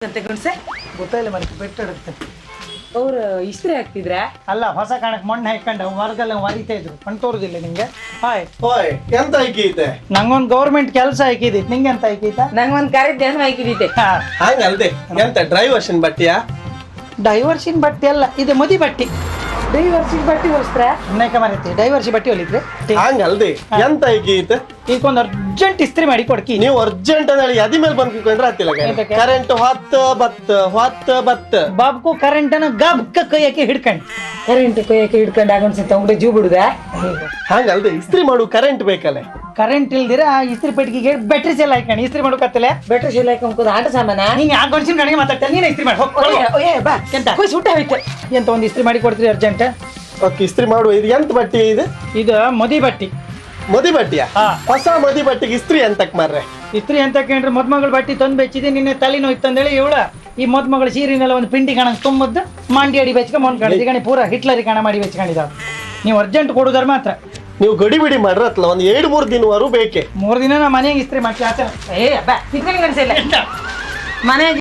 ಗೊತ್ತಾಯಿಲ್ಲ ಮನೆ ಬೆಟ್ಟಡುತ್ತೆ ಅವ್ರು ಇಸ್ತ್ರಿ ಹಾಕ್ತಿದ್ರ ಅಲ್ಲ ಹೊಸ ಕಾಣಕ್ಕೆ ಮಣ್ಣು ಹಾಕೊಂಡು ಹೊರಗೆಲ್ಲ ವರಿತಾ ಇದ್ರು ಕಣ್ ತೋರುದಿಲ್ಲ ನಿಂಗೆ ಹಾಯ್ ಓಯ್ ಎಂತ ಐಕೈತೆ ನಂಗೊಂದು ಗೌರ್ಮೆಂಟ್ ಕೆಲಸ ಹಾಕಿದಿ ನಿಂಗೆ ಎಂತ ಹಾಕೈತ ನಂಗೊಂದ್ ಕರೆದ್ದೇನು ಹಾಕಿದೀತೆ ಹಂಗಲ್ದೆ ಎಂತ ಡ್ರೈವರ್ಷನ್ ಬಟ್ಟೆಯಾ ಡೈವರ್ಸಿನ್ ಬಟ್ಟೆ ಅಲ್ಲ ಇದು ಮದಿ ಬಟ್ಟೆ ಡೈವರ್ಸಿನ್ ಬಟ್ಟೆ ಹೊಲಿಸ್ತ್ರ ಅನೇಕ ಮರೈತಿ ಡೈವರ್ಸಿ ಬಟ್ಟೆ ಹೊಲಿದ್ರೆ ಹಂಗಲ್ದೆ ಎಂತ ಐಕೈತೆ ಈಗೊಂದು ಅರ್ಜೆಂಟ್ ಇಸ್ತ್ರಿ ಮಾಡಿ ಕೊಡ್ಕಿ ನೀವು ಅರ್ಜೆಂಟ್ ಅಂತ ಹೇಳಿ ಅದಿ ಮೇಲೆ ಬಂದು ಕುತ್ಕೊಂಡ್ರೆ ಹತ್ತಿಲ್ಲ ಎಂತಕ್ಕೆ? ಕರೆಂಟ್ ಹೊತ್ತ ಬಾಬ್ಕು ಕರೆಂಟ್ ಅನ್ನ ಗಬ್ಕ ಕೈಯಾಕಿ ಹಿಡ್ಕೊಂಡು ಕರೆಂಟ್ ಕೈಯಕ್ಕೆ ಹಿಡ್ಕೊಂಡು ಆಗೊಂಡ್ಸಿಂತ ಉಂಗ್ರೆ ಜೂ ಬಿಡುದ ಹಂಗಲ್ದೆ ಇಸ್ತ್ರಿ ಮಾಡು ಕರೆಂಟ್ ಬೇಕಲ್ಲ ಕರೆಂಟ್ ಇಲ್ದಿರ ಆ ಇಸ್ತ್ರಿ ಪೆಟ್ಟಿಗೆಗೆ ಬ್ಯಾಟ್ರಿ ಸೆಲ್ ಹಾಕೊಂಡು ಇಸ್ತ್ರಿ ಮಾಡೋಕತ್ತಲೆ ಬೆಟ್ರ್ ಶೀಲ ಹಾಕೊಂಡ್ ಆಟ ಸಾಮಾನ ನೀನ್ ಯಾಕೆ ಗಂಡಸಿನ ಕಡೆಗೆ ಮಾತಾಡ್ತಾರೆ ನೀನು ಇಸ್ತ್ರಿ ಮಾಡಿ ಬಾ ಎಂತ ಸುಟ್ಟ ಹೋಯ್ತು ಎಂತ ಒಂದು ಇಸ್ತ್ರಿ ಮಾಡಿ ಕೊಡ್ತೀರಿ ಅರ್ಜೆಂಟ್ ಓಕೆ ಇಸ್ತ್ರಿ ಮಾಡುವ ಇದು ಎಂತ ಬಟ್ಟೆ ಇದು ಇದು ಮದಿ ಬಟ್ಟಿ ಮದಿ ಬಟ್ಟೆಯಾ ಹಾ. ಹೊಸ ಮದಿ ಬಟ್ಟೆಗೆ ಇಸ್ತ್ರಿ ಎಂತಕ್ ಮಾರ್ರೆ ಇಸ್ತ್ರಿ ಅಂತ ಕೇಳ್ರೆ ಮದ್ಮಗಳ ಬಟ್ಟಿ ತಂದು ಬೆಚ್ಚಿದೆ ನಿನ್ನೆ ತಲೆನೋಯ್ತು ಅಂತೇಳಿ ಇವಳ ಈ ಮದ್ಮಗಳ ಸೀರಿನೆಲ್ಲ ಒಂದು ಪಿಂಡಿ ಕಣ ತುಂಬದ್ದು ಮಂಡಿ ಅಡಿ ಬೆಚ್ಕೊಂಡು ಮೊನ್ಕೊಂಡಿದ್ದೆ ಗಣಿ ಪೂರ ಹಿಟ್ಲರಿ ಕಣ ಮಾಡಿ ಬೆಚ್ಕೊಂಡಿದ್ದಾವ ನೀವು ಅರ್ಜೆಂಟ್ ಕೊಡುದಾರ ಮಾತ್ರ ನೀವು ಗಡಿ ಬಿಡಿ ಮಾಡ್ರತ್ಲ ಒಂದು 2-3 ದಿನವರೆಗೂ ಬೇಕೆ 3 ದಿನ ನಾ ಮನೆಗೆ ಇಸ್ತ್ರಿ ಮಾಡ್ತೀವಿ ಆತರ ಏ ಅಬ್ಬ ಇದ್ರಲ್ಲಿ ಕನ್ಸಿಲ್ಲ ಮನೆಗೆ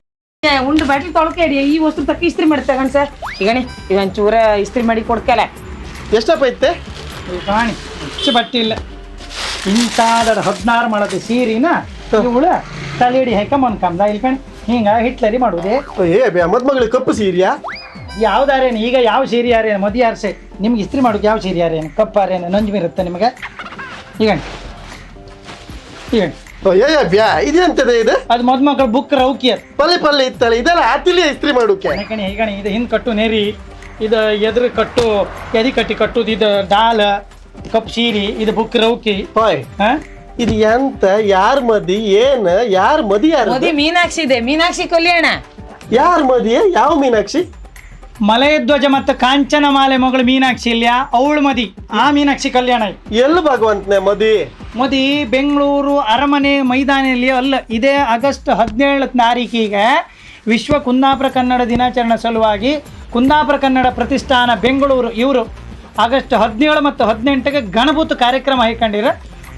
ಉಂಡು ಬಾಟ್ಲಿ ತೊಳ್ಕೆ ಇಡಿ ಈ ವಸ್ತು ತಕ್ಕ ಇಸ್ತ್ರಿ ಮಾಡ್ತಾ ಕಣ್ಸ ಈಗಣಿ ಇದೊಂದ್ ಚೂರ ಇಸ್ತ್ರಿ ಮಾಡಿ ಕೊಡ್ಕಲ್ಲ ಎಷ್ಟಪ್ಪ ಐತೆ ಕಾಣಿ ಹೆಚ್ಚು ಬಟ್ಟೆ ಇಲ್ಲ ಇಂತಾದ 16 ಮಾಡೋದು ಸೀರಿನ ಇವಳು ತಲೆಯಡಿ ಹಾಕ ಮೊನ್ಕಂದ ಇಲ್ಲಿ ಕಣಿ ಹಿಂಗ ಹಿಟ್ಲರಿ ಮಾಡುವುದೇ ಮದ್ಮಗಳಿಗೆ ಕಪ್ಪು ಸೀರಿಯಾ ಯಾವ್ದಾರೇನು ಈಗ ಯಾವ ಸೀರೆ ಯಾರೇನು ಮದಿ ಯಾರ್ಸೆ ನಿಮ್ಗೆ ಇಸ್ತ್ರಿ ಮಾಡೋಕೆ ಯಾವ ಸೀರೆ ಯಾರೇನು ಕಪ್ಪಾರೇನು ನಂಜುಮಿರುತ್ತೆ ನಿಮಗೆ ಈಗ ಈಗ ಇದೆಂತದೆ ಇದು ಅದು ಮದ್ಮಕ್ಕಳು ಬುಕ್ ರೌಕಿ ಅದು ಪಲ್ಲೆ ಇತ್ತಲ್ಲ ಇದೆಲ್ಲ ಆತಿಲಿ ಇಸ್ತ್ರಿ ಮಾಡೋಕೆ ಕಣಿ ಹೀಗಣಿ ಇದು ಹಿಂದೆ ಕಟ್ಟು ನೆರಿ ಇದು ಎದುರು ಕಟ್ಟು ಎದಿ ಕಟ್ಟಿ ಕಟ್ಟುದು ಇದು ಡಾಲ್ ಕಪ್ ಸೀರಿ ಇದು ಬುಕ್ ರೌಕಿ ಹೋಯ್ ಹಾ ಇದು ಎಂತ ಯಾರ್ ಮದಿ ಏನ್ ಯಾರ್ ಮದಿ ಯಾರು ಮೋದಿ ಮೀನಾಕ್ಷಿ ಇದೆ ಮೀನಾಕ್ಷಿ ಕಲ್ಯಾಣ ಯಾರ್ ಮದಿ ಯಾವ ಮೀನಾಕ್ಷಿ ಮಲಯಧ್ವಜ ಮತ್ತು ಕಾಂಚನ ಮಾಲೆ ಮಗಳು ಮೀನಾಕ್ಷಿ ಇಲ್ಯಾ ಅವಳು ಮದಿ ಆ ಮೀನಾಕ್ಷಿ ಕಲ್ಯಾಣ ಎಲ್ಲಿ ಭಗವಂತನೇ ಮದಿ ಮದಿ ಬೆಂಗಳೂರು ಅರಮನೆ ಮೈದಾನಿಯಲ್ಲಿ ಅಲ್ಲ ಇದೇ ಆಗಸ್ಟ್ 17 ತಾರೀಕಿಗೆ ವಿಶ್ವ ಕುಂದಾಪುರ ಕನ್ನಡ ದಿನಾಚರಣೆ ಸಲುವಾಗಿ ಕುಂದಾಪುರ ಕನ್ನಡ ಪ್ರತಿಷ್ಠಾನ ಬೆಂಗಳೂರು ಇವರು ಆಗಸ್ಟ್ 17 ಮತ್ತು 18ಗೆ ಗಣಭೂತ ಕಾರ್ಯಕ್ರಮ ಹಾಕೊಂಡಿರ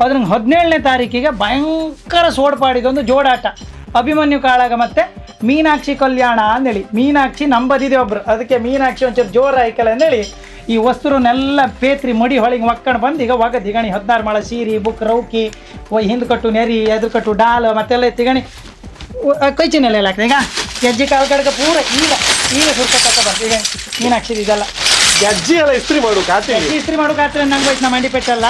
ಅದ್ರ 17ನೇ ತಾರೀಕಿಗೆ ಭಯಂಕರ ಸೋಡ್ಪಾಡಿದೊಂದು ಜೋಡಾಟ ಅಭಿಮನ್ಯು ಕಾಳಗ ಮತ್ತು ಮೀನಾಕ್ಷಿ ಕಲ್ಯಾಣ ಅಂದೇಳಿ ಮೀನಾಕ್ಷಿ ನಂಬದಿದೆ ಒಬ್ರು ಅದಕ್ಕೆ ಮೀನಾಕ್ಷಿ ಒಂಚೂರು ಜೋರ ಆಯ್ಕಲ್ಲ ಅಂದೇಳಿ ಈ ವಸ್ತುರನ್ನೆಲ್ಲ ಪೇತ್ರಿ ಮಡಿ ಹೊಳಿಗೆ ಒಕ್ಕೊಂಡು ಬಂದು ಈಗ ಒಗದು ಈಗಣಿ 16 ಮಾಳ ಸೀರಿ ಬುಕ್ ರೌಕಿ ಹಿಂದೆ ಕಟ್ಟು ನೆರಿ ಎದುರು ಕಟ್ಟು ಡಾಲ್ ಮತ್ತೆಲ್ಲ ಎತ್ತಿಗಣಿ ಕೈಚಿನೆಲ್ಲ ಆಗ್ತದೆ ಈಗ ಹೆಜ್ಜೆ ಕಾಲು ಕಡೆಗೆ ಪೂರ ಈಗ ಸುರ್ಕತ್ತ ಬಂತು ಈಗ ಮೀನಾಕ್ಷಿ ಇದೆಲ್ಲ ಅಜ್ಜಿ ಎಲ್ಲ ಇಸ್ತ್ರಿ ಮಾಡು ಖಾತೆ ಇಸ್ತ್ರಿ ಮಾಡೋಕಾತ್ರ ನಂಗೆ ಹೋಯ್ತು ನಮ್ಮ ಮಂಡಿ ಪೆಟ್ಟಲ್ಲ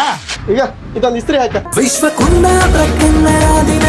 ಈಗ ಇದೊಂದು ಇಸ್ತ್ರಿ ಹಾಕ ವಿಶ್ವ ಕುಂದಾಪುರ ಕನ್ನಡ ದಿನ